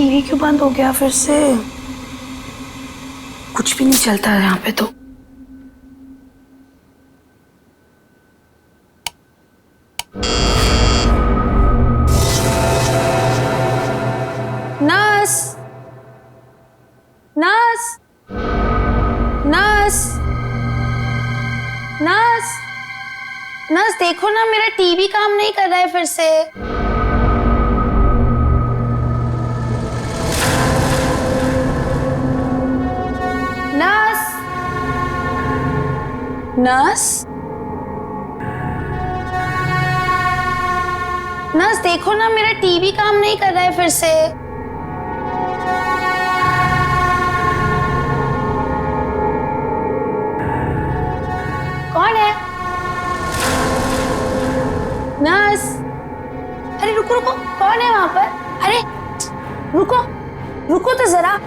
TV क्यों बंद हो गया फिर से? कुछ भी नहीं चलता है यहाँ पे तो। Nurse, nurse, nurse, nurse, nurse देखो ना, मेरा टीवी काम नहीं कर रहा है फिर से। नर्स, नर्स, नर्स देखो ना, मेरा टीवी काम नहीं कर रहा है फिर से। कौन है? नर्स, अरे रुको रुको, कौन है वहां पर? अरे रुको, रुको तो जरा।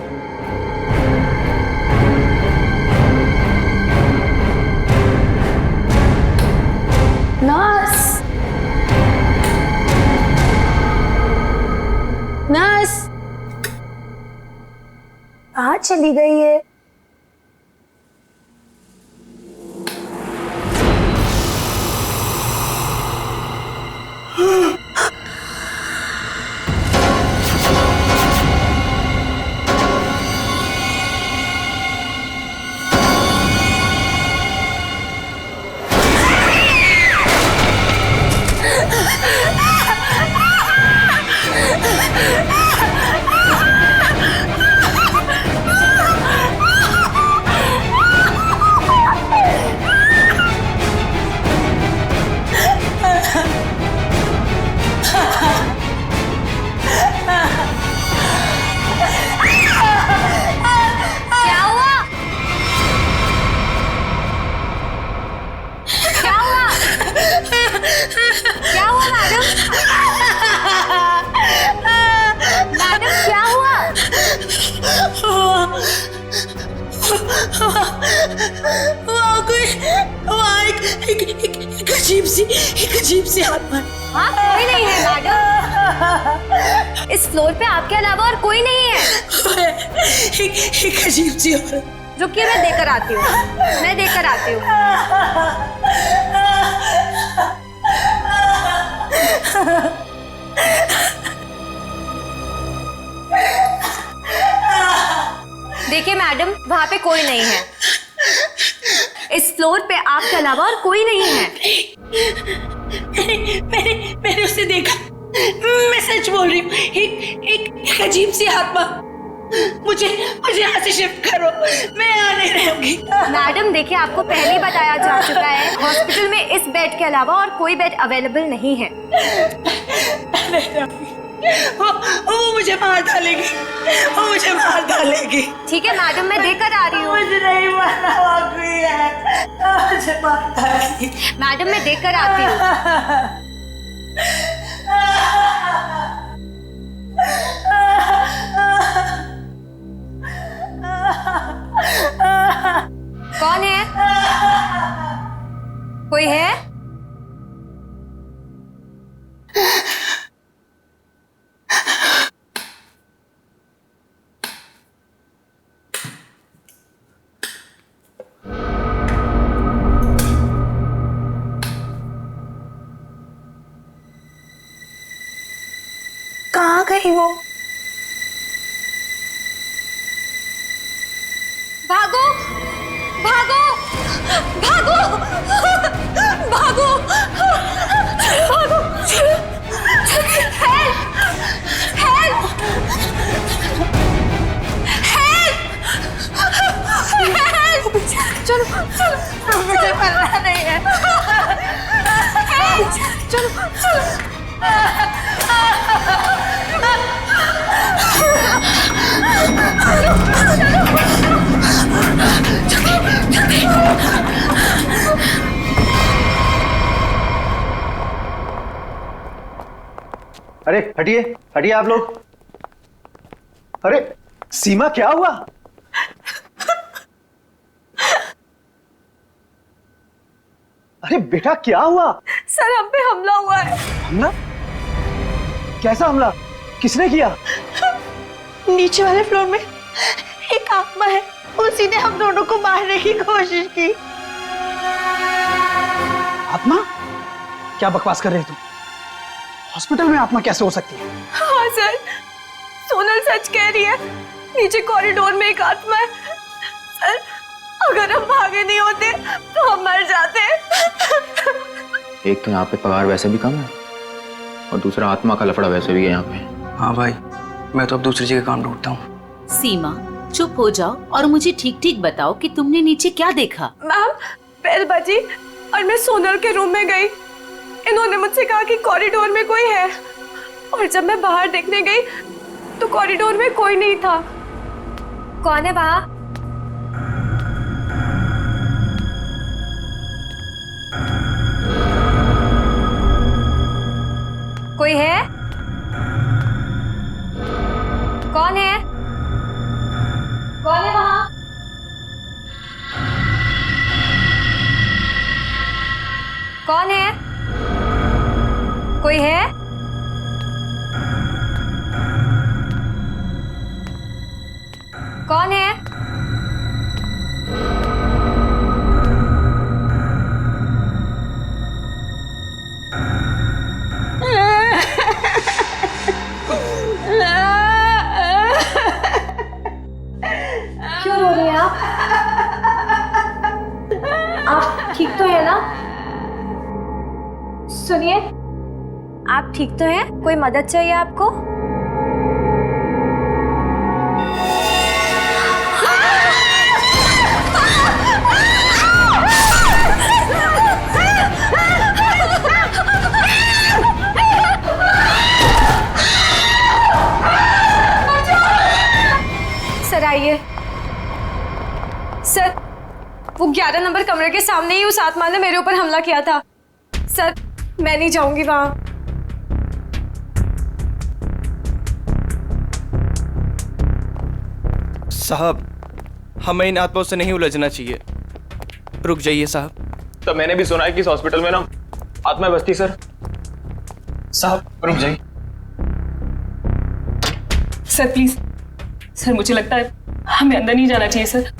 नर्स, नर्स कहाँ चली गई है? क्या हुआ मैडम? मैडम क्या हुआ? एक अजीब सी आत्मा। हाँ, कोई नहीं है मैडम। इस फ्लोर पे आपके अलावा और कोई नहीं है। एक अजीब सी औरत। रुकिए, मैं देकर आती हूँ। मैं देकर आती हूँ। देखिए मैडम, वहां पे कोई नहीं है। इस फ्लोर पे आपके अलावा और कोई नहीं है। मैंने उसे देखा। मैं सच बोल रही हूँ। एक अजीब सी आत्मा। मुझे यहाँ से शिफ्ट करो, मैं यहाँ नहीं रहूंगी। मैडम देखिए, आपको पहले ही बताया जा चुका है, हॉस्पिटल में इस बेड के अलावा और कोई बेड अवेलेबल नहीं है। वो मुझे मार डालेगी। वो मुझे मार डालेगी। ठीक है मैडम, मैं देकर आ रही हूँ। मुझे नहीं मारना, मुझे मार डालेगी। मैडम मैं देकर आती हूँ। कौन है? कोई है? कहाँ गई वो? भागो, भागो, भागो, भागो, भागो, हेल्प, हेल्प, हेल्प, चलो, चलो, मुझे मरना नहीं है। चलो, चलो। अरे हटिए, हटिए आप लोग। अरे सीमा, क्या हुआ? अरे बेटा, क्या हुआ? सर, हम पे हमला हुआ है। हमला? कैसा हमला? किसने किया? नीचे वाले फ्लोर में एक आत्मा है, उसी ने हम दोनों को मारने की कोशिश की। आत्मा? क्या बकवास कर रहे तुम? हॉस्पिटल में आत्मा कैसे हो सकती है? हाँ सर, सोनल सच कह रही है। नीचे कॉरिडोर में एक आत्मा है। सर, अगर हम भागे नहीं होते तो हम मर जाते। एक तो यहाँ पे पगार वैसे भी कम है और दूसरा आत्मा का लफड़ा वैसे भी है यहाँ पे। हाँ भाई, मैं तो अब दूसरी जगह काम ढूंढता हूँ। सीमा, चुप हो जाओ और मुझे ठीक ठीक बताओ कि तुमने नीचे क्या देखा। मैम, बेल बजी और मैं सोनल के रूम में गई। इन्होंने मुझसे कहा कि कॉरिडोर में कोई है, और जब मैं बाहर देखने गई तो कॉरिडोर में कोई नहीं था। कौन है वहाँ? कोई है? कौन है? कौन है वहाँ? कौन है? कोई है? कौन है? क्यों रो रही हैं आप? आप ठीक तो है ना? सुनिए, आप ठीक तो हैं? कोई मदद चाहिए आपको? सर आइए। सर, वो 11 नंबर कमरे के सामने ही उस आत्मा ने मेरे ऊपर हमला किया था। सर, मैं नहीं जाऊंगी वहां। साहब, हमें इन आत्माओं से नहीं उलझना चाहिए। रुक जाइए साहब। तो मैंने भी सुना है कि इस हॉस्पिटल में ना आत्मा बसती। सर साहब रुक जाइए। सर प्लीज, सर मुझे लगता है हमें अंदर नहीं जाना चाहिए सर।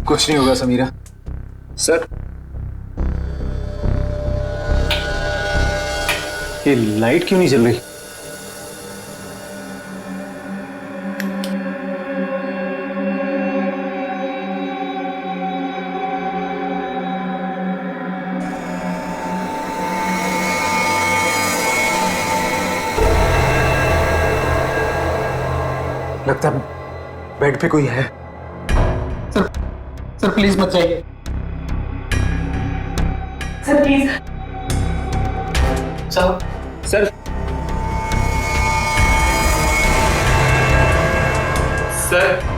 कुछ नहीं होगा समीरा। सर, ये लाइट क्यों नहीं जल रही? लगता है बेड पे कोई है। सर प्लीज मत जाइए। Sir please. साहब, सर, सर,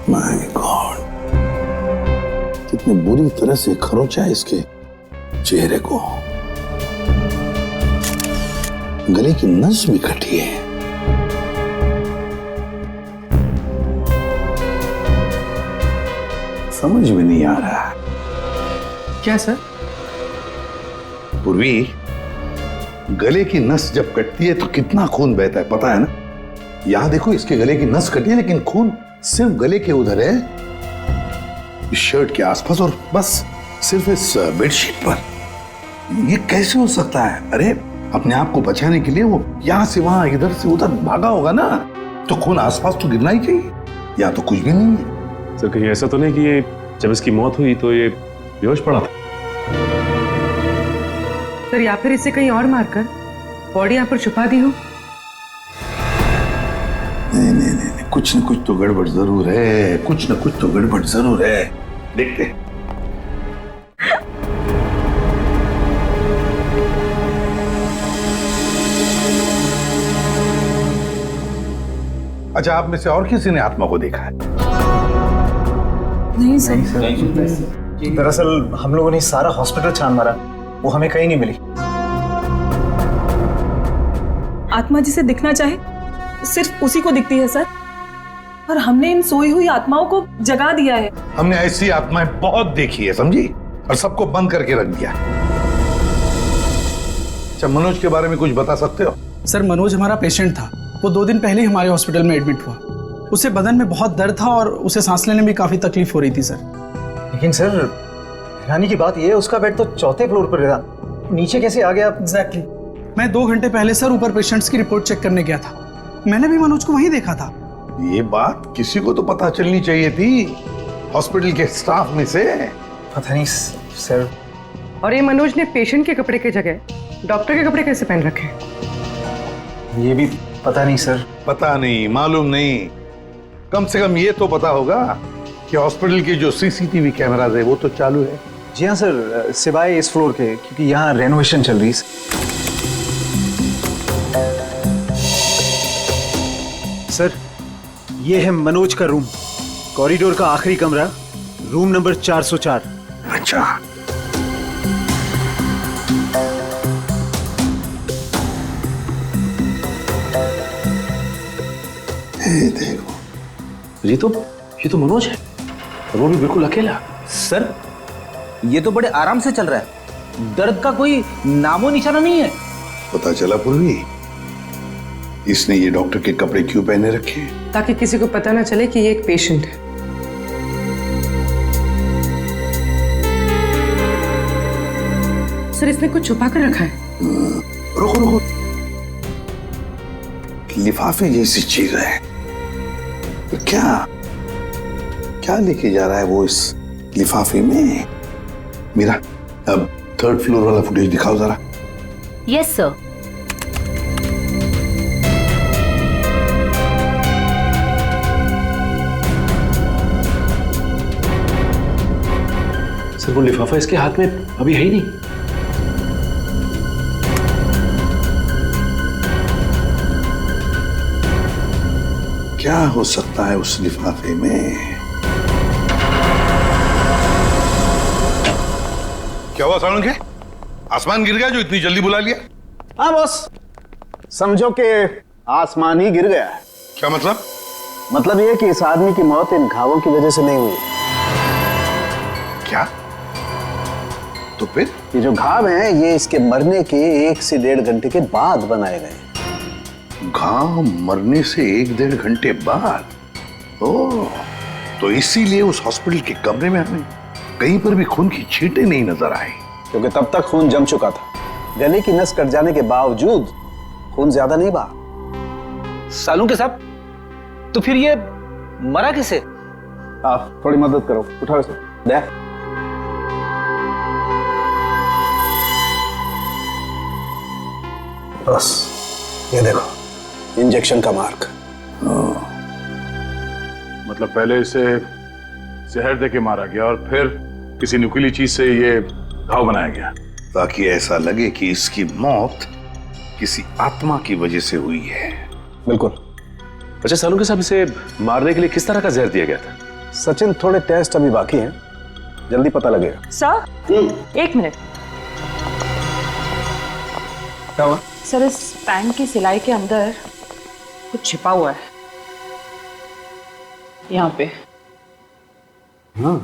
माय गॉड, कितनी बुरी तरह से खरोंचा है इसके चेहरे को। गले की नस भी कटी है। समझ में नहीं आ रहा। क्या सर? पूर्वी, गले की नस जब कटती है तो कितना खून बहता है पता है ना? यहां देखो, इसके गले की नस कटी है लेकिन खून सिर्फ गले के उधर है, इस शर्ट के आसपास, और बस सिर्फ इस बेडशीट पर। ये कैसे हो सकता है? अरे अपने आप को बचाने के लिए वो यहां से वहां इधर से उधर भागा होगा ना, तो खून आसपास तो गिरना ही चाहिए, या तो कुछ भी नहीं है। सर कहीं ऐसा तो नहीं कि ये जब इसकी मौत हुई तो ये बेहोश पड़ा था? सर, या फिर इसे कहीं और मारकर बॉडी यहाँ पर छुपा दी हो। नहीं नहीं नहीं, कुछ न कुछ तो गड़बड़ जरूर है, कुछ न कुछ तो गड़बड़ जरूर है। देखते हैं। अच्छा, आप में से और किसी ने आत्मा को देखा है? नहीं सर। दरअसल हम लोगों ने सारा हॉस्पिटल छान मारा, वो हमें कहीं नहीं मिली। आत्मा जिसे दिखना चाहे सिर्फ उसी को दिखती है सर, और हमने इन सोई हुई आत्माओं को जगा दिया है। हमने ऐसी आत्माएं बहुत देखी है, समझी, और सबको बंद करके रख दिया। अच्छा, मनोज के बारे में कुछ बता सकते हो? सर, मनोज हमारा पेशेंट था। वो 2 दिन पहले ही हमारे हॉस्पिटल में एडमिट हुआ। उसे बदन में बहुत दर्द था और उसे सांस लेने में काफी तकलीफ हो रही थी सर। लेकिन सर, हैरानी की बात यह है उसका बेड तो 4थे फ्लोर पर था, नीचे कैसे आ गया? एग्जैक्टली। मैं 2 घंटे पहले सर ऊपर पेशेंट्स की रिपोर्ट चेक करने गया था। मैंने भी मनोज को वहीं देखा था। ये बात किसी को तो पता चलनी चाहिए थी, हॉस्पिटल के स्टाफ में से। पता नहीं सर। और ये मनोज ने पेशेंट के कपड़े की जगह डॉक्टर के कपड़े कैसे पहन रखे? ये भी पता नहीं सर। पता नहीं, मालूम नहीं। कम से कम ये तो पता होगा कि हॉस्पिटल के जो सीसीटीवी कैमरास है वो तो चालू है। जी हाँ सर, सिवाय इस फ्लोर के, क्योंकि यहाँ रेनोवेशन चल रही है। सर, ये है मनोज का रूम, कॉरिडोर का आखिरी कमरा, रूम नंबर 404। अच्छा, देखो, ये तो मनोज है, और वो भी बिल्कुल अकेला। सर, ये तो बड़े आराम से चल रहा है, दर्द का कोई नामो निशाना नहीं है। पता चला पूर्वी, इसने ये डॉक्टर के कपड़े क्यों पहने रखे? ताकि किसी को पता ना चले कि ये एक पेशेंट है। सर, इसने कुछ छुपा कर रखा है। रुको, लिफाफे जैसी चीज है। तो क्या लेके जा रहा है वो इस लिफाफे में? मीरा, अब 3rd फ्लोर वाला फुटेज दिखाओ जरा। Yes sir. सर, वो लिफाफा इसके हाथ में अभी है ही नहीं। क्या हो सकता है उस लिफाफे में? क्या हुआ सालुंके के? आसमान गिर गया जो इतनी जल्दी बुला लिया? हाँ बॉस, समझो कि आसमान ही गिर गया है। क्या मतलब? मतलब ये कि इस आदमी की मौत इन घावों की वजह से नहीं हुई। क्या? तो फिर? ये जो घाव हैं, ये इसके मरने के 1 से 1.5 घंटे के बाद बनाए गए। घाव मरने से 1-1.5 घंटे बाद? ओह, तो इसीलिए उस हॉस्पिटल के कमरे में हमें कहीं पर भी खून की छींटें नहीं नजर आई। क्योंकि तब तक खून जम चुका था। गले की नस कट जाने के बावजूद खून ज्यादा नहीं बहा। सालुंके साहब, तो फिर ये मरा कैसे? आप थोड़ी मदद करो, उठाओ इसे। दे। बस, ये देखो, इंजेक्शन का मार्क। मतलब पहले इसे जहर देके मारा गया और फिर किसी नुकीली चीज से ये घाव बनाया गया, ताकि ऐसा लगे कि इसकी मौत किसी आत्मा की वजह से हुई है। बिल्कुल। अच्छा सालुंके साहब, इसे मारने के लिए किस तरह का जहर दिया गया था? सचिन, थोड़े टेस्ट अभी बाकी हैं, जल्दी पता लगेगा। Sir, 1 minute. क्या हुआ? सर, इस पैंट की सिलाई के अंदर कुछ छिपा हुआ है, यहाँ पे। हाँ,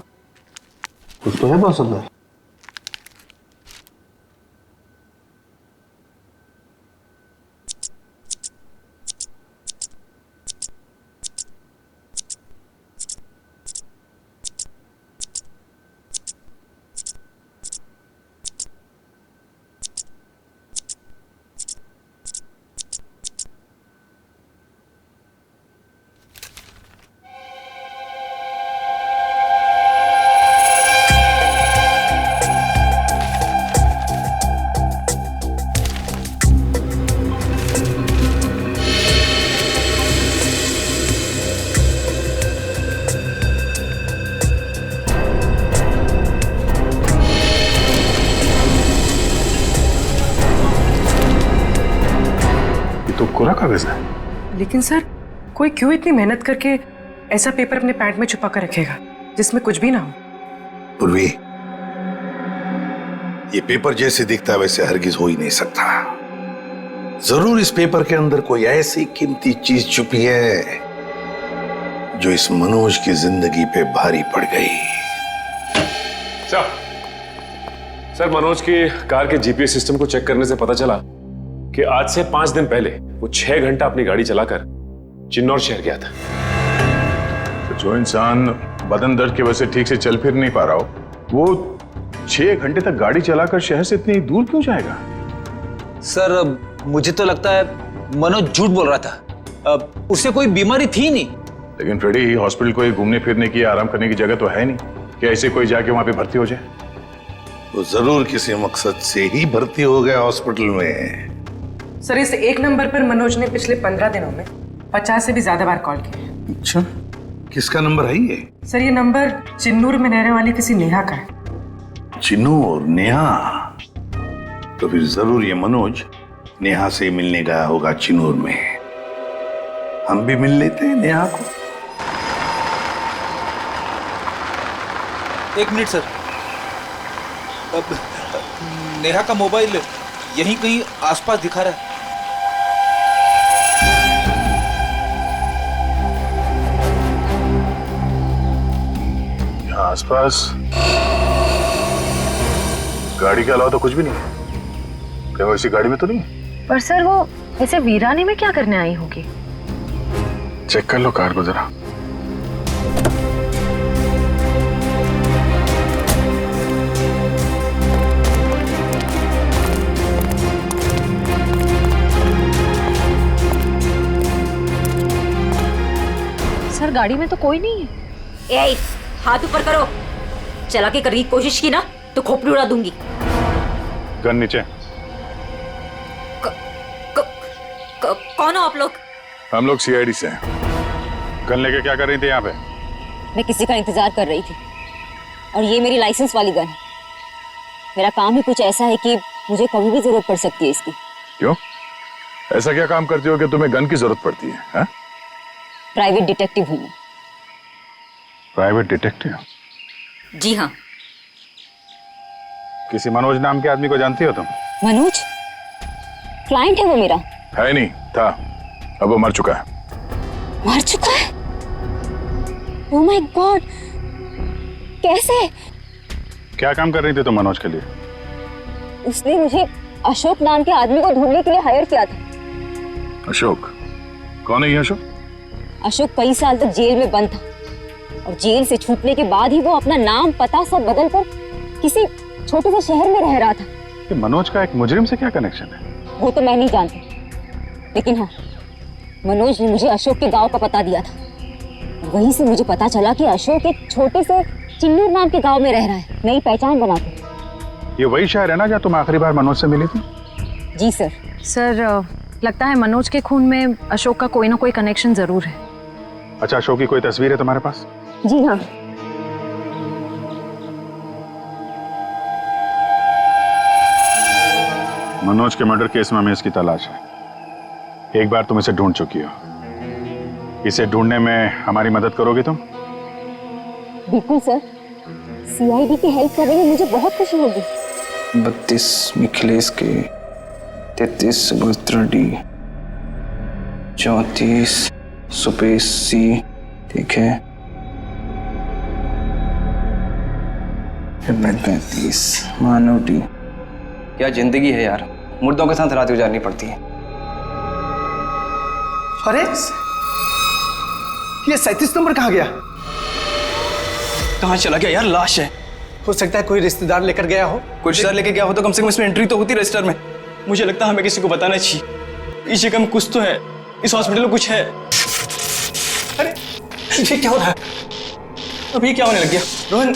कुछ तो है बॉस अंदर। तो कोरा कागज है। लेकिन सर, कोई क्यों इतनी मेहनत करके ऐसा पेपर अपने पैंट में छुपा कर रखेगा जिसमें कुछ भी ना हो? पूर्वी, ये पेपर जैसे दिखता है वैसे हरगिज हो ही नहीं सकता। जरूर इस पेपर के अंदर कोई ऐसी कीमती चीज छुपी है जो इस मनोज की जिंदगी पे भारी पड़ गई। सर, मनोज की कार के जीपीएस सिस्टम को चेक करने से पता चला कि आज से 5 दिन पहले वो 6 घंटा अपनी गाड़ी चलाकर चिन्नौर शहर गया था। तो जो इंसान बदन दर्द की वजह से ठीक से चल फिर नहीं पा रहा हो, वो 6 घंटे तक गाड़ी चलाकर शहर से इतनी दूर क्यों जाएगा? सर, मुझे तो लगता है मनोज झूठ बोल रहा था। उसे कोई बीमारी थी नहीं। लेकिन फ्रेडी, हॉस्पिटल कोई घूमने फिरने की, आराम करने की जगह तो है नहीं कि ऐसे कोई जाके वहां पे भर्ती हो जाए। वो जरूर किसी मकसद से ही भर्ती हो गया हॉस्पिटल में। सर, इस एक नंबर पर मनोज ने पिछले 15 दिनों में 50 से भी ज्यादा बार कॉल किया। अच्छा, किसका नंबर है ये? सर, ये नंबर चिन्नूर में रहने वाली किसी नेहा का है। चिन्नूर? नेहा? तो फिर जरूर ये मनोज नेहा से मिलने गया होगा चिन्नूर में। हम भी मिल लेते हैं नेहा को। 1 मिनट सर। अब नेहा का मोबाइल यहीं कहीं आसपास दिखा रहा है। यहाँ आसपास गाड़ी के अलावा तो कुछ भी नहीं है। क्या वो इसी गाड़ी में तो नहीं है? पर सर, वो ऐसे वीराने में क्या करने आई होगी? चेक कर लो कार को जरा। सर, गाड़ी में तो कोई नहीं है। ए, हाथ ऊपर करो। चला के करने की कोशिश की ना तो खोपड़ी उड़ा दूंगी। गन नीचे। कौन हो आप लोग? हम लोग सीआईडी से हैं। गन लेके क्या कर रही थी यहाँ पे? मैं किसी का इंतजार कर रही थी और ये मेरी लाइसेंस वाली गन है। मेरा काम ही कुछ ऐसा है कि मुझे कभी भी जरूरत पड़ सकती है इसकी। क्यों? ऐसा क्या काम करती हो कि तुम्हें गन की जरूरत पड़ती है? हा? प्राइवेट डिटेक्टिव हूँ मैं। Private detective? जी हाँ। किसी मनोज नाम के आदमी को जानती हो तुम? मनोज? क्लाइंट है वो मेरा। है नहीं था, अब वो मर चुका है। मर चुका है? ओह माय गॉड, कैसे? क्या काम कर रही थी तुम मनोज के लिए? उसने मुझे अशोक नाम के आदमी को ढूंढने के लिए हायर किया था। अशोक? कौन है ये अशोक? अशोक कई साल तक जेल में बंद था और जेल से छूटने के बाद ही वो अपना नाम पता सब बदल कर किसी छोटे से शहर में रह रहा था। कि मनोज का एक मुजरिम से क्या कनेक्शन है? वो तो मैं नहीं जानती, लेकिन हाँ, मनोज ने मुझे अशोक के गांव का पता दिया था। वहीं से मुझे पता चला कि अशोक एक छोटे से चिन्नूर नाम के गांव में रह रहा है, नई पहचान बना के। ये वही शहर है ना जहाँ तुम आखिरी बार मनोज से मिली थी? जी सर। सर, लगता है मनोज के खून में अशोक का कोई ना कोई कनेक्शन जरूर है। अच्छा, अशोक की कोई तस्वीर है तुम्हारे पास? जी हाँ। मनोज के मर्डर केस में हमें इसकी तलाश है। एक बार तुम इसे ढूंढ चुकी हो, इसे ढूंढने में हमारी मदद करोगे तुम? बिल्कुल सर, सीआईडी की हेल्प करने में मुझे बहुत खुशी होगी। 32 मिखिलेश के, 33 सुभद्रा डी, 34 सुपेश सी, ठीक है, 35 मानव डी। क्या जिंदगी है यार, मुर्दों के साथ रात गुजारनी पड़ती है। अरे ये 37 नंबर कहाँ गया? कहाँ चला गया यार? लाश है। हो सकता है कोई रिश्तेदार लेकर गया हो। कोई रिश्तेदार लेके गया हो तो कम से कम इसमें एंट्री तो होती रजिस्टर में। मुझे लगता है हमें किसी को बताना चाहिए। इस जगह में कुछ तो है, इस हॉस्पिटल में कुछ है। अरे ये क्या हो रहा है? अब ये क्या होने लग गया? रोहन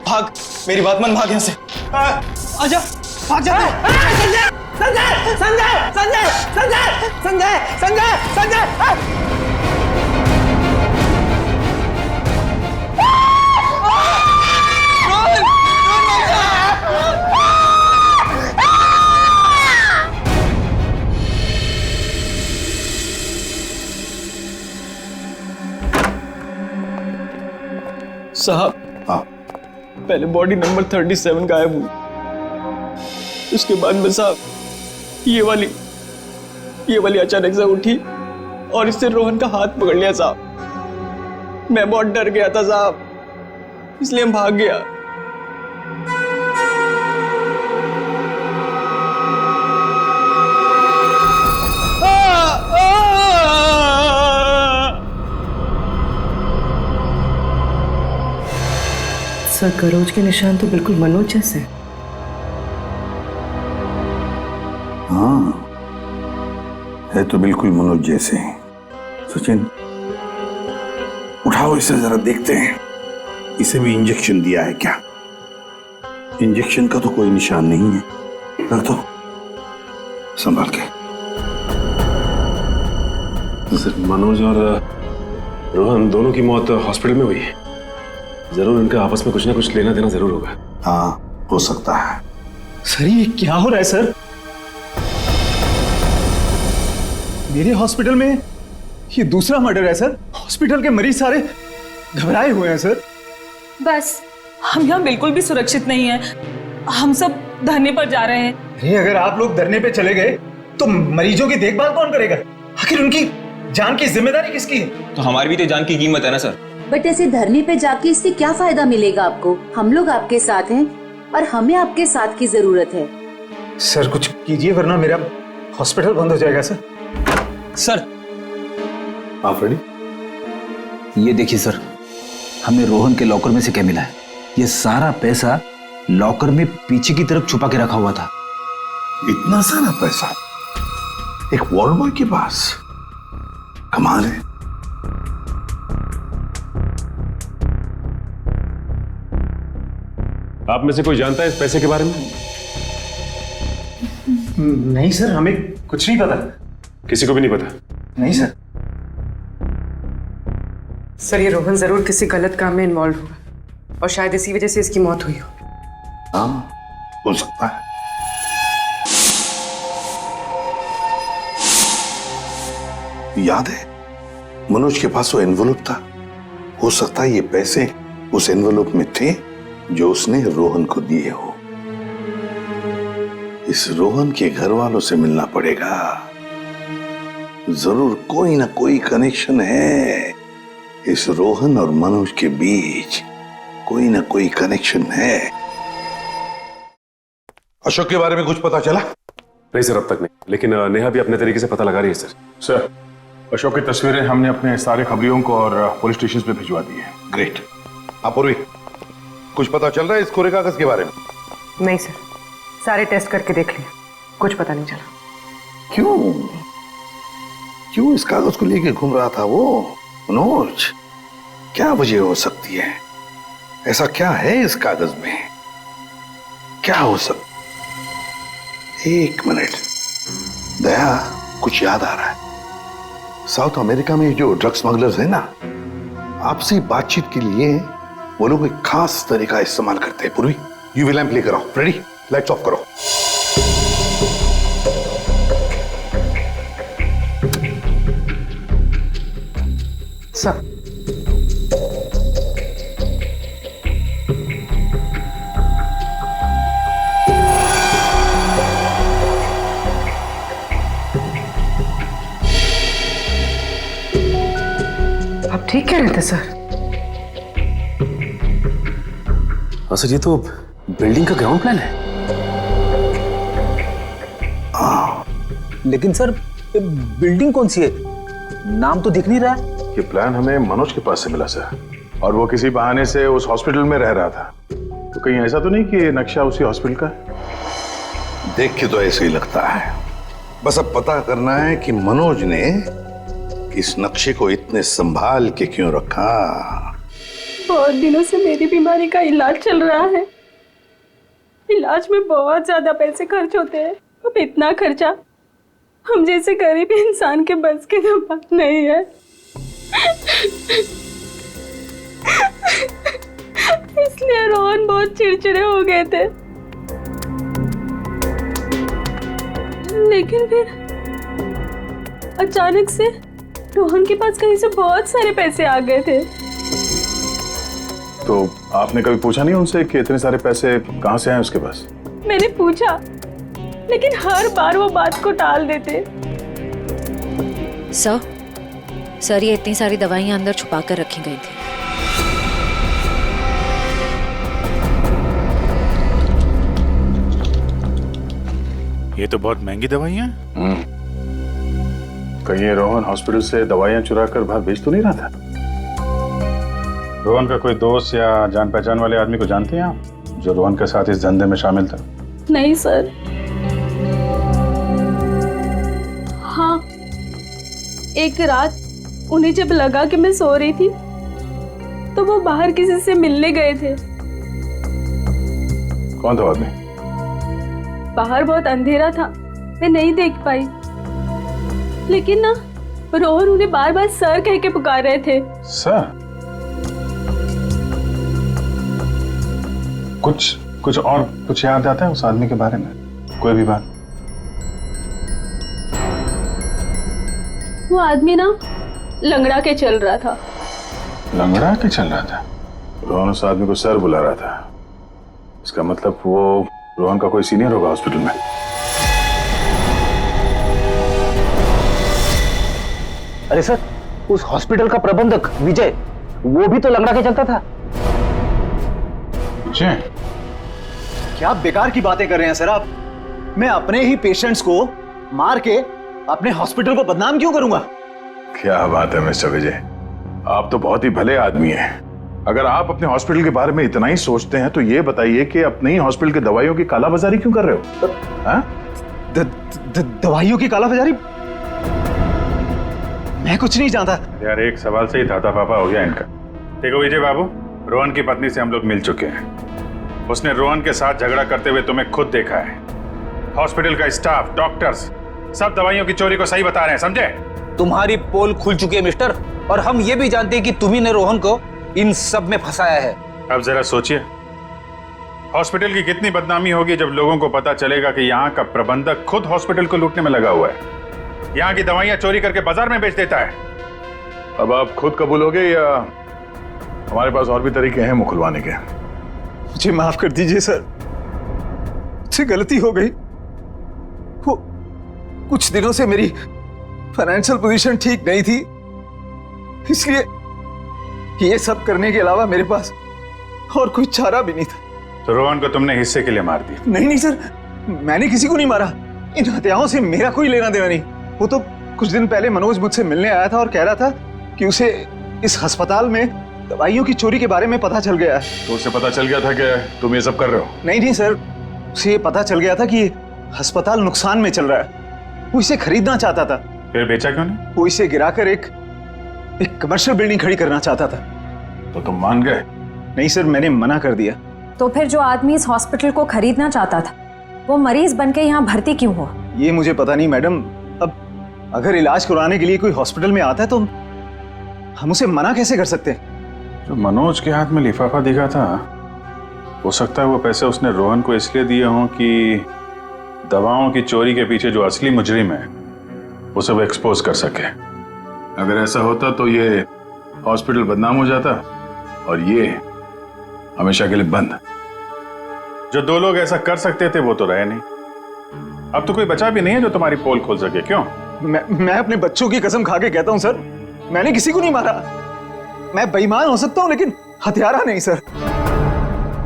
भाग, मेरी बात मान, भाग यहाँ से। आजा, भाग जा। संजय संजय संजय संजय संजय संजय संजय संजय। साहब, पहले बॉडी नंबर 37 गायब हुई, उसके बाद में साहब ये वाली ये वाली अचानक से उठी और इससे रोहन का हाथ पकड़ लिया साहब। मैं बहुत डर गया था साहब, इसलिए हम भाग गया। सर गरोज के निशान तो बिल्कुल मनोज जैसे। हाँ, है तो बिल्कुल मनोज जैसे हैं। सचिन, उठाओ इसे जरा देखते हैं, इसे भी इंजेक्शन दिया है क्या? इंजेक्शन का तो कोई निशान नहीं है। रख दो संभाल के। सर, मनोज और रोहन दोनों की मौत हॉस्पिटल में हुई है। जरूर इनका आपस में कुछ ना कुछ लेना देना जरूर होगा। हाँ, हो सकता है। सर ये क्या हो रहा है सर? मेरे हॉस्पिटल में ये दूसरा मर्डर है सर। हॉस्पिटल के मरीज सारे घबराए हुए हैं सर। बस हम यहाँ बिल्कुल भी सुरक्षित नहीं है। हम सब धरने पर जा रहे हैं। अरे अगर आप लोग धरने पे चले गए तो मरीजों की देखभाल कौन करेगा? आखिर उनकी जान की जिम्मेदारी किसकी है? तो हमारी भी तो जान की कीमत है ना सर। बट ऐसे धरने पे जाके इससे क्या फायदा मिलेगा आपको? हम लोग आपके साथ हैं और हमें आपके साथ की जरूरत है। सर कुछ कीजिए वरना मेरा हॉस्पिटल बंद हो जाएगा सर। सर आप रेडी? ये देखिए सर, हमें रोहन के लॉकर में से क्या मिला है? ये सारा पैसा लॉकर में पीछे की तरफ छुपा के रखा हुआ था। इतना सारा पैसा एक वॉर्ड बॉय के पास? कमाल है। आप में से कोई जानता है इस पैसे के बारे में? नहीं सर, हमें कुछ नहीं पता। किसी को भी नहीं पता? नहीं सर। सर ये रोहन जरूर किसी गलत काम में इन्वॉल्व हुआ और शायद इसी वजह से इसकी मौत हुई हो। हाँ, हो सकता है। याद है मनोज के पास वो एनवेलप था। हो सकता है ये पैसे उस एनवेलप में थे जो उसने रोहन को दिए हो। इस रोहन के घर वालों से मिलना पड़ेगा। जरूर कोई ना कोई कनेक्शन है इस रोहन और मनोज के बीच। कोई ना कोई कनेक्शन है। अशोक के बारे में कुछ पता चला? नहीं सर, अब तक नहीं, लेकिन नेहा भी अपने तरीके से पता लगा रही है सर। सर, अशोक की तस्वीरें हमने अपने सारे खबरियों को और पुलिस स्टेशन पे भिजवा दी है। ग्रेट। अपूर्वी, कुछ पता चल रहा है इस कोरे कागज के बारे में? नहीं सर, सारे टेस्ट करके देख लिए, कुछ पता नहीं चला। क्यों क्यों इस कागज को लेके घूम रहा था वो मनोज? क्या वजह हो सकती है? ऐसा क्या है इस कागज में? क्या हो सकता? एक मिनट, दया, कुछ याद आ रहा है। साउथ अमेरिका में जो ड्रग स्मगलर्स है ना, आपसी बातचीत के लिए वो लोग एक खास तरीका इस्तेमाल करते हैं। पूर्वी, यूवी लैंप लेकर आओ। रेडी? लाइट्स ऑफ करो। सर आप ठीक कह रहे थे सर? हाँ सर, ये तो बिल्डिंग का ग्राउंड प्लान है। लेकिन सर बिल्डिंग कौन सी है? नाम तो दिख नहीं रहा है। ये प्लान हमें मनोज के पास से मिला सर, और वो किसी बहाने से उस हॉस्पिटल में रह रहा था। तो कहीं ऐसा तो नहीं कि ये नक्शा उसी हॉस्पिटल का है? देख के तो ऐसे ही लगता है। बस अब पता करना है कि मनोज ने इस नक्शे को इतने संभाल के क्यों रखा। बहुत दिनों से मेरी बीमारी का इलाज चल रहा है। इलाज में बहुत ज्यादा पैसे खर्च होते हैं। अब इतना खर्चा हम जैसे गरीब इंसान के बस की तो बात नहीं है। इसलिए रोहन बहुत चिड़चिड़े हो गए थे। लेकिन फिर अचानक से रोहन के पास कहीं से बहुत सारे पैसे आ गए थे। तो आपने कभी पूछा नहीं उनसे कि इतने सारे पैसे कहां से आए उसके पास? मैंने पूछा, लेकिन हर बार वो बात को टाल देते। सर ये इतनी सारी दवाइयां अंदर छुपा कर रखी गई थी। ये तो बहुत महंगी दवाइयां हैं। कहीं ये रोहन हॉस्पिटल से दवाइयां चुरा कर बाहर बेच तो नहीं रहा था? रोहन का कोई दोस्त या जान पहचान वाले आदमी को जानते हैं आप, जो रोहन के साथ इस धंधे में शामिल था? नहीं सर। हाँ, एक रात उन्हें जब लगा कि मैं सो रही थी तो वो बाहर किसी से मिलने गए थे। कौन था आदमी? बाहर बहुत अंधेरा था, मैं नहीं देख पाई, लेकिन ना रोहन उन्हें बार बार सर कह के पुकार रहे थे। सर? कुछ और कुछ याद आता है उस आदमी के बारे में? कोई भी बात? वो आदमी ना लंगड़ा के चल रहा था। लंगड़ा के चल रहा था? रोहन उस आदमी को सर बुला रहा था। इसका मतलब वो रोहन का कोई सीनियर होगा हॉस्पिटल में। अरे सर, उस हॉस्पिटल का प्रबंधक विजय, वो भी तो लंगड़ा के चलता था। विजय? क्या बेकार की बातें कर रहे हैं सर आप? मैं अपने ही पेशेंट्स को मार के अपने हॉस्पिटल को बदनाम क्यों करूंगा? क्या बात है मिस्टर विजय, आप तो बहुत ही भले आदमी हैं। अगर आप अपने हॉस्पिटल के बारे में इतना ही सोचते हैं तो ये बताइए कि अपने ही हॉस्पिटल की दवाइयों की कालाबाजारी क्यों कर रहे हो? दवाइयों की कालाबाजारी? मैं कुछ नहीं जानता। यार एक सवाल से ही धाता पापा हो गया इनका। देखो विजय बाबू, रोहन की पत्नी से हम लोग मिल चुके हैं। उसने रोहन के साथ झगड़ा करते हुए तुम्हें खुद देखा है। हॉस्पिटल का स्टाफ, डॉक्टर्स सब दवाइयों की चोरी को सही बता रहे हैं, समझे? तुम्हारी पोल खुल चुकी है मिस्टर, और हम ये भी जानते हैं कि तुम्ही ने रोहन को इन सब में फंसाया है। अब जरा सोचिए, हॉस्पिटल की कितनी बदनामी होगी जब लोगों को पता चलेगा कि यहाँ का प्रबंधक खुद हॉस्पिटल को लूटने में लगा हुआ है, यहाँ की दवाइयां चोरी करके बाजार में बेच देता है। अब आप खुद कबूलोगे या हमारे पास और भी तरीके हैं मुंह खुलवाने के? मुझे माफ कर दीजिए सर, मुझसे गलती हो गई। वो कुछ दिनों से मेरी फाइनेंशियल पोजीशन ठीक नहीं थी, इसलिए ये सब करने के अलावा मेरे पास और कोई चारा भी नहीं था। तो रोहन को तुमने हिस्से के लिए मार दिया? नहीं सर, मैंने किसी को नहीं मारा। इन हत्याओं से मेरा कोई लेना देना नहीं। वो तो कुछ दिन पहले मनोज मुझसे मिलने आया था और कह रहा था कि उसे इस अस्पताल में दवाइयों की चोरी के बारे में पता चल गया है। तो उसे पता चल गया था कि तुम ये सब कर रहे हो? नहीं सर, उसे ये पता चल गया था कि अस्पताल नुकसान में चल रहा है। वो इसे खरीदना चाहता था। फिर बेचा क्यों नहीं? वो इसे गिराकर एक कमर्शियल बिल्डिंग खड़ी करना चाहता था। तो तुम मान गए? नहीं सर, मैंने मना कर दिया। तो फिर जो आदमी इस हॉस्पिटल को खरीदना चाहता था वो मरीज बनके यहाँ भर्ती क्यों हुआ? ये मुझे पता नहीं मैडम। अब अगर इलाज करवाने के लिए कोई हॉस्पिटल में आता है तो हम उसे मना कैसे कर सकते हैं? जो मनोज के हाथ में लिफाफा दिखा था, हो सकता है वो पैसे उसने रोहन को इसलिए दिए हों कि दवाओं की चोरी के पीछे जो असली मुजरिम है उसे वो एक्सपोज कर सके। अगर ऐसा होता तो ये हॉस्पिटल बदनाम हो जाता और ये हमेशा के लिए बंद। जो दो लोग ऐसा कर सकते थे वो तो रहे नहीं। अब तो कोई बचा भी नहीं है जो तुम्हारी पोल खोल सके। क्यों? मैं अपने बच्चों की कसम खा के कहता हूं सर, मैंने किसी को नहीं मारा। मैं बेईमान हो सकता हूं लेकिन हत्यारा नहीं सर।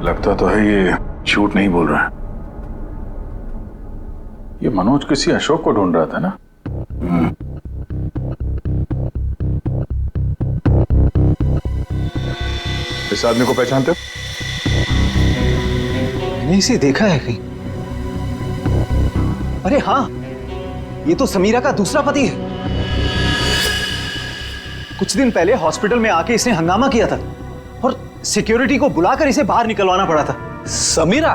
लगता तो है ये झूठ नहीं बोल रहा है। ये मनोज किसी अशोक को ढूंढ रहा था ना? इस आदमी को पहचानते हो? मैंने इसे देखा है कहीं। अरे हाँ, ये तो समीरा का दूसरा पति है। कुछ दिन पहले हॉस्पिटल में आके इसने हंगामा किया था और सिक्योरिटी को बुलाकर इसे बाहर निकलवाना पड़ा था। समीरा?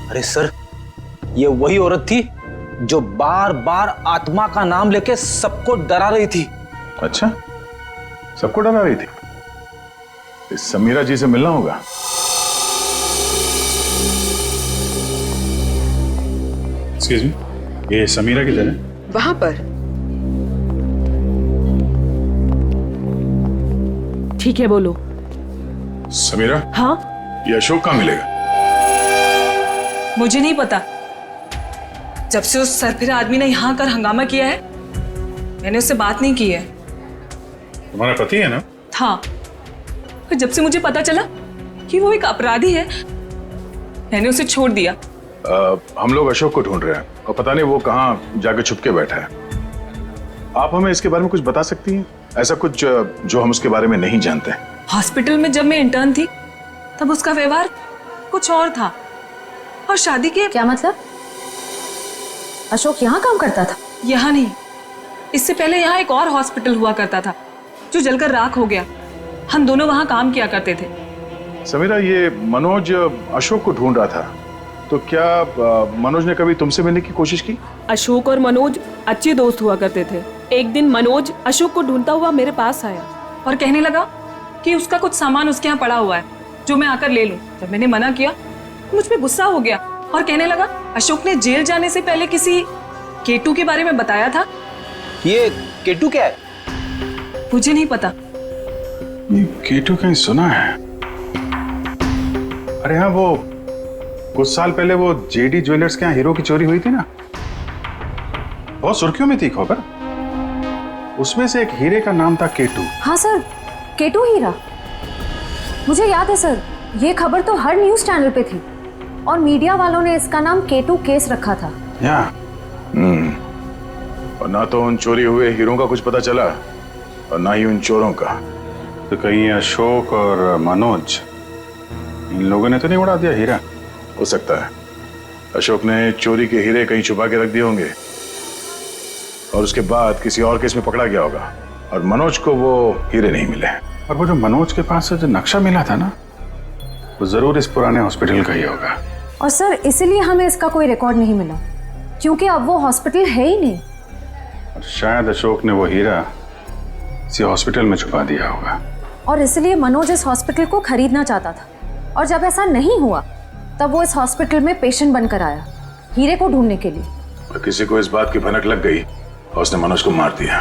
अरे सर, ये वही औरत थी जो बार बार आत्मा का नाम लेके सबको डरा रही थी। अच्छा, सबको डरा रही थी? इस समीरा जी से मिलना होगा। एक्सक्यूज मी, ये समीरा किधर है? वहां पर। ठीक है, बोलो। समीरा? हाँ? ये अशोक कहाँ मिलेगा? मुझे नहीं पता। जब से उस सरफिरा आदमी ने यहाँ कर हंगामा किया है मैंने उससे बात नहीं की है। तुम्हारा पति है ना? था, पर जब से मुझे पता चला कि वो एक अपराधी है, मैंने उसे छोड़ दिया। हम लोग अशोक को ढूंढ रहे हैं और पता नहीं वो कहाँ जाके छुप के बैठा है। आप हमें इसके बारे में कुछ बता सकती हैं? ऐसा कुछ जो हम उसके बारे में नहीं जानते हैं। हॉस्पिटल में जब मैं इंटर्न थी तब उसका व्यवहार कुछ और था, और शादी के। क्या मतलब? अशोक यहाँ काम करता था? यहाँ नहीं, इससे पहले यहाँ एक और हॉस्पिटल हुआ करता था जो जलकर राख हो गया। हम दोनों वहाँ काम किया करते थे। समीरा, ये मनोज अशोक को ढूंढ रहा था, तो क्या मनोज ने कभी तुमसे मिलने की कोशिश की? अशोक और मनोज अच्छे दोस्त हुआ करते थे। एक दिन मनोज अशोक को ढूंढता हुआ मेरे पास आया और कहने लगा कि उसका कुछ सामान उसके यहाँ पड़ा हुआ है जो मैं आकर ले लूं। जब मैंने मना किया तो मुझ पे गुस्सा हो गया और कहने लगा अशोक ने जेल जाने से पहले किसी केटू के बारे में बताया था। ये केटू क्या है? मुझे नहीं पता। ये केटू कहीं सुना है। अरे हाँ, वो कुछ साल पहले वो जेडी ज्वेलर्स के यहाँ हीरो की चोरी हुई थी ना, बहुत सुर्खियों में थी खबर। उसमें से एक हीरे का नाम था केटू। हाँ सर, केटू हीरा, मुझे याद है सर। ये खबर तो हर न्यूज चैनल पे थी और मीडिया वालों ने इसका नाम केटू केस रखा था। और ना तो उन चोरी हुए हीरों का कुछ पता चला और ना ही उन चोरों का। तो कहीं अशोक और मनोज, इन लोगों ने तो नहीं उड़ा दिया हीरा? हो सकता है अशोक ने चोरी के हीरे कहीं छुपा के रख दिए होंगे और उसके बाद किसी और केस में पकड़ा गया होगा और मनोज को वो हीरे नहीं मिले। और वो जो मनोज के पास से जो नक्शा मिला था ना, वो जरूर इस पुराने हॉस्पिटल का ही होगा। और सर इसीलिए हमें इसका कोई रिकॉर्ड नहीं मिला, क्योंकि अब वो हॉस्पिटल है ही नहीं। और शायद अशोक ने वो हीरा किसी हॉस्पिटल में छुपा दिया होगा। और इसलिए मनोज इस हॉस्पिटल को खरीदना चाहता था, और जब ऐसा नहीं हुआ तब वो इस हॉस्पिटल में पेशेंट बनकर आया हीरे को ढूंढने के लिए। और किसी को इस बात की भनक लग गई और उसने मनोज को मार दिया।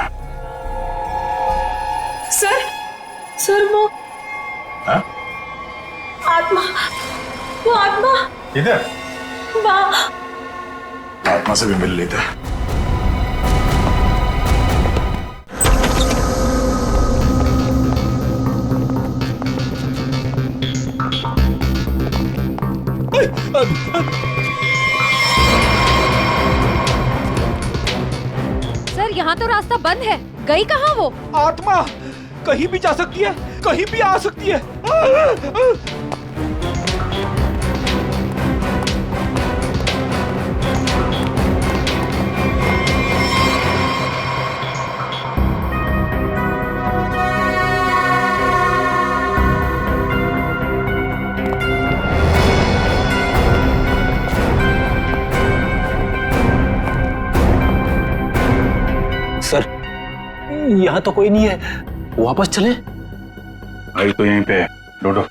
सर वो हाँ? आत्मा, वो आत्मा इधर वाह, आत्मा से भी मिल लेता। सर यहाँ तो रास्ता बंद है, गई कहाँ वो? आत्मा कहीं भी जा सकती है, कहीं भी आ सकती है। सर, यहाँ तो कोई नहीं है, वापस चले? आई तो यहीं पे डोडो।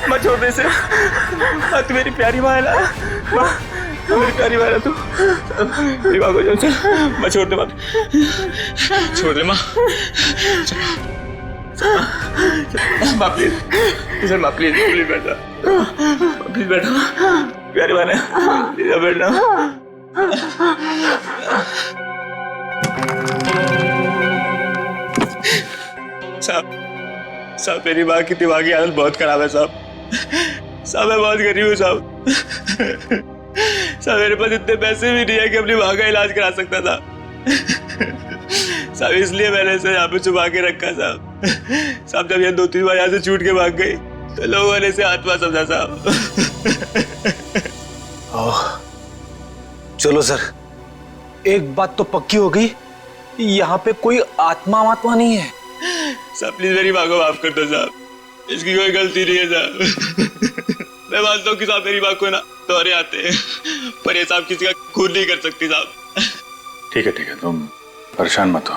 माँ छोड़ दे इसे। तू मेरी प्यारी माँ है ना, माँ मेरी प्यारी माँ है तू। मेरी माँ को चल, माँ छोड़ दे, माँ छोड़ दे, माँ माँ प्लीज सर, माँ प्लीज प्लीज बैठा, प्लीज बैठा, प्यारी माँ ने प्लीज बैठना। साहब मेरी माँ की दिमागी हालत बहुत खराब है साहब। साहब मैं बहुत गरीब हूँ साहब। साहब मेरे पास इतने पैसे भी नहीं है कि अपनी माँ का इलाज करा सकता था। साहब इसलिए मैंने इसे यहाँ पे छुपा के रखा साहब। साहब जब ये 2-3 बार यहाँ से छूट के भाग गई तो लोगों ने इसे आत्मा समझा साहब। चलो सर, एक बात तो पक्की हो गई, यहाँ पे कोई आत्मा नहीं है। साहब प्लीज मेरी माँ को माफ कर दो साहब, इसकी कोई गलती नहीं है साहब। मैं मानता हूँ कि साहब मेरी माँ को ना दौरे आते हैं, पर ये साहब किसी का खून नहीं कर सकती साहब। ठीक है, तुम परेशान मत हो।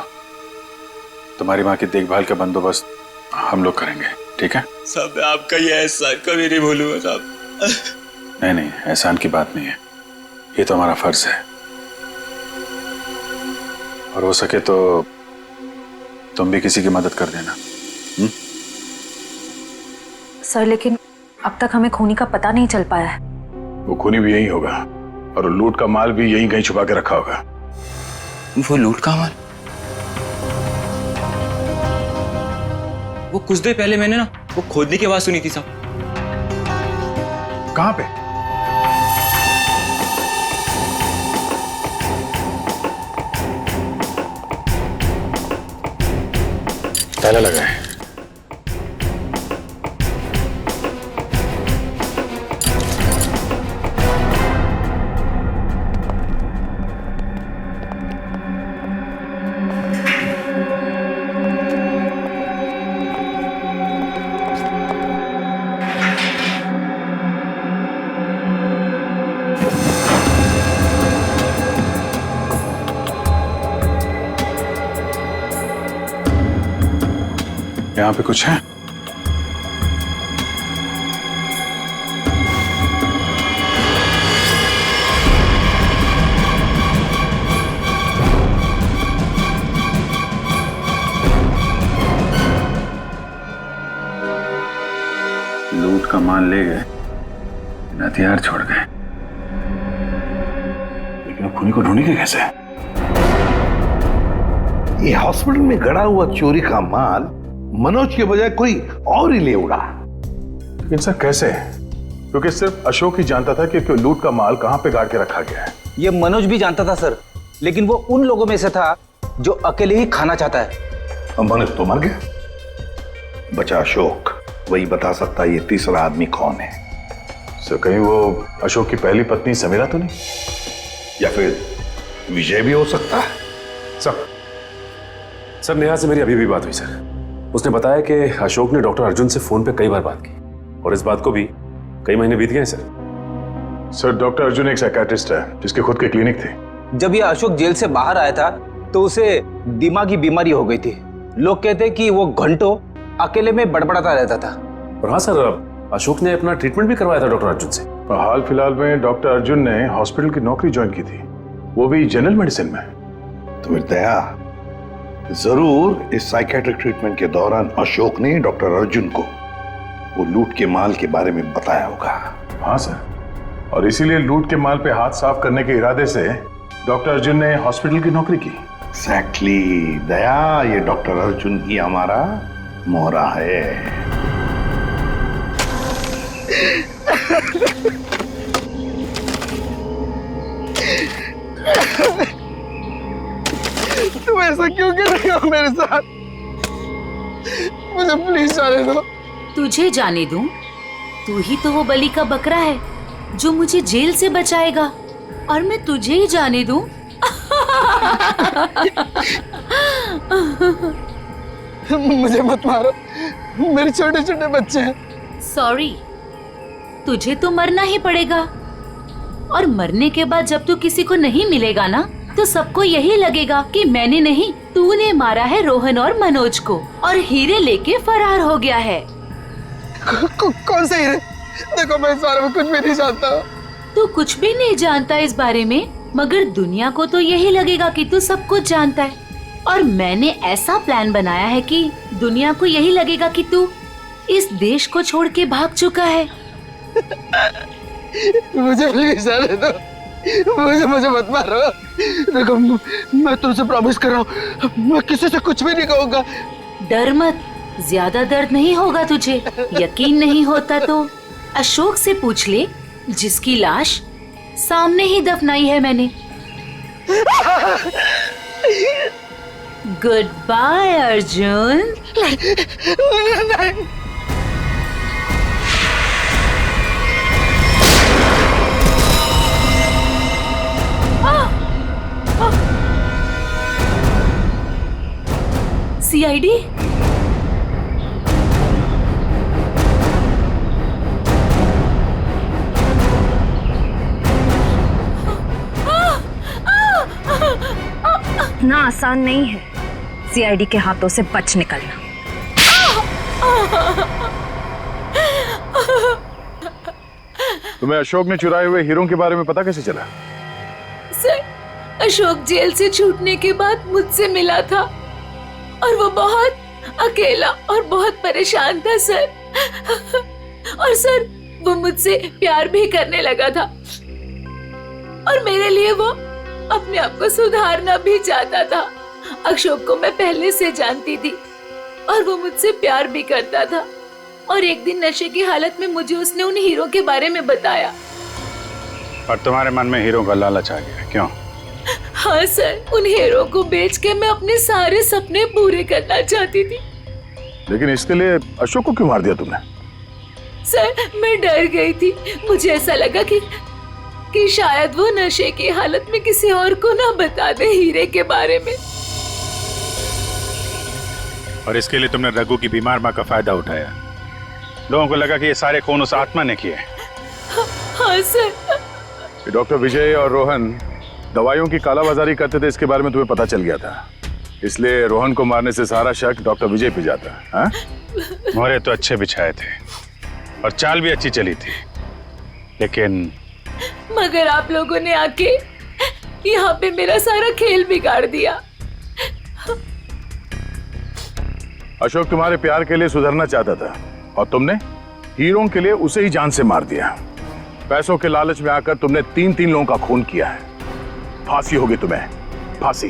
तुम्हारी माँ की देखभाल का बंदोबस्त हम लोग करेंगे, ठीक है? साहब मैं आपका ये एहसान कभी नहीं भूलूंगा साहब। नहीं, एहसान की बात नहीं है, ये तो हमारा फर्ज है। और हो सके तो तुम भी किसी की मदद कर देना। सर लेकिन अब तक हमें खूनी का पता नहीं चल पाया है। वो खूनी भी यही होगा और लूट का माल भी यहीं कहीं छुपा के रखा होगा। वो लूट का माल? वो कुछ देर पहले मैंने ना वो खोदने की आवाज सुनी थी साहब। कहां पे? ताला लगा है। यहाँ पे कुछ है? लूट का माल ले गए, हथियार छोड़ गए, लेकिन खूनी को ढूंढेंगे कैसे? ये हॉस्पिटल में गड़ा हुआ चोरी का माल मनोज के बजाय कोई और ही ले उड़ा। लेकिन सर कैसे? क्योंकि सिर्फ अशोक ही जानता था कि लूट का माल कहां पे गाड़ के रखा गया है। ये मनोज भी जानता था सर, लेकिन वो उन लोगों में से था जो अकेले ही खाना चाहता है। मनोज तो मर गया, बचा अशोक, वही बता सकता है ये तीसरा आदमी कौन है। सर कहीं वो अशोक की पहली पत्नी समीरा तो नहीं? या फिर विजय भी हो सकता है। सर नेहा से मेरी अभी भी बात हुई सर। उसने बताया कि अशोक ने डॉक्टर अर्जुन से फोन पे कई बार बात की और इस बात को भी कई महीने बीत गए हैं सर। डॉक्टर अर्जुन एक साइकियाट्रिस्ट है जिसके खुद के क्लिनिक थे। जब ये अशोक जेल से बाहर आया था तो उसे दिमागी बीमारी हो गई थी। लोग कहते कि वो घंटों अकेले में बड़बड़ाता रहता था। और हाँ सर, अशोक ने अपना ट्रीटमेंट भी करवाया था डॉक्टर अर्जुन से। हाल फिलहाल में डॉक्टर अर्जुन ने हॉस्पिटल की नौकरी ज्वाइन की थी, वो भी जनरल मेडिसिन में। तो फिर दया जरूर इस साइकियाट्रिक ट्रीटमेंट के दौरान अशोक ने डॉक्टर अर्जुन को वो लूट के माल के बारे में बताया होगा। हाँ सर, और इसीलिए लूट के माल पे हाथ साफ करने के इरादे से डॉक्टर अर्जुन ने हॉस्पिटल की नौकरी की। एग्जैक्टली दया, ये डॉक्टर अर्जुन ही हमारा मोहरा है। तुम ऐसा क्यों कर रहे हो मेरे साथ? मुझे प्लीज जाने दो। तुझे जाने दूं? तू ही तो वो बलि का बकरा है जो मुझे जेल से बचाएगा, और मैं तुझे ही जाने दूं? मुझे मत मारो, मेरे छोटे छोटे बच्चे हैं। सॉरी, तुझे तो मरना ही पड़ेगा, और मरने के बाद जब तू किसी को नहीं मिलेगा ना, तो सबको यही लगेगा कि मैंने नहीं, तूने मारा है रोहन और मनोज को, और हीरे लेके फरार हो गया है। कौन से हीरे? देखो मैं इस बारे में कुछ भी नहीं जानता। तू कुछ भी नहीं जानता इस बारे में, मगर दुनिया को तो यही लगेगा कि तू सब कुछ जानता है, और मैंने ऐसा प्लान बनाया है कि दुनिया को यही लगेगा कि तू इस देश को छोड़ के भाग चुका है। मुझे प्लीज जाने दो, मुझे मत मारो। देखो मैं तुमसे प्रॉमिस कर रहा हूँ, मैं किसी से कुछ भी नहीं कहूँगा। डर मत, ज्यादा दर्द नहीं होगा तुझे। यकीन नहीं होता तो अशोक से पूछ ले, जिसकी लाश सामने ही दफनाई है मैंने। Goodbye Arjun. सीआईडी? इतना आसान नहीं है सीआईडी के हाथों से बच निकलना। तुम्हें अशोक ने चुराए हुए हीरों के बारे में पता कैसे चला? सर, अशोक जेल से छूटने के बाद मुझसे मिला था और वो बहुत अकेला और बहुत परेशान था सर। और सर, वो मुझसे प्यार भी करने लगा था और मेरे लिए वो अपने आप को सुधारना भी चाहता था। अशोक को मैं पहले से जानती थी और वो मुझसे प्यार भी करता था। और एक दिन नशे की हालत में मुझे उसने उन हीरो के बारे में बताया। और तुम्हारे मन में हीरो का लालच आ गया, क्यों? हाँ सर, उन हीरो को बेच के मैं अपने सारे सपने पूरे करना चाहती थी। लेकिन इसके लिए अशोक को क्यों मार दिया तुमने? सर, मैं डर गई थी। मुझे ऐसा लगा कि शायद वो नशे की हालत में किसी और को ना बता दे हीरे के बारे में। और इसके लिए तुमने रघु की बीमार माँ का फायदा उठाया। लोगों को लगा कि ये सारे खून उस आत्मा ने किए। हाँ सर। डॉक्टर विजय और रोहन दवाइयों की कालाबाजारी करते थे, इसके बारे में तुम्हें पता चल गया था, इसलिए रोहन को मारने से सारा शक डॉक्टर विजय पे जाता। हाँ? मोहरे तो अच्छे बिछाए थे और चाल भी अच्छी चली थी, लेकिन मगर आप लोगों ने आके यहाँ पे मेरा सारा खेल बिगाड़ दिया। अशोक तुम्हारे प्यार के लिए सुधरना चाहता था और तुमने हीरों के लिए उसे ही जान से मार दिया। पैसों के लालच में आकर तुमने 3 लोगों का खून किया है। फांसी होगी तुम्हें, फांसी।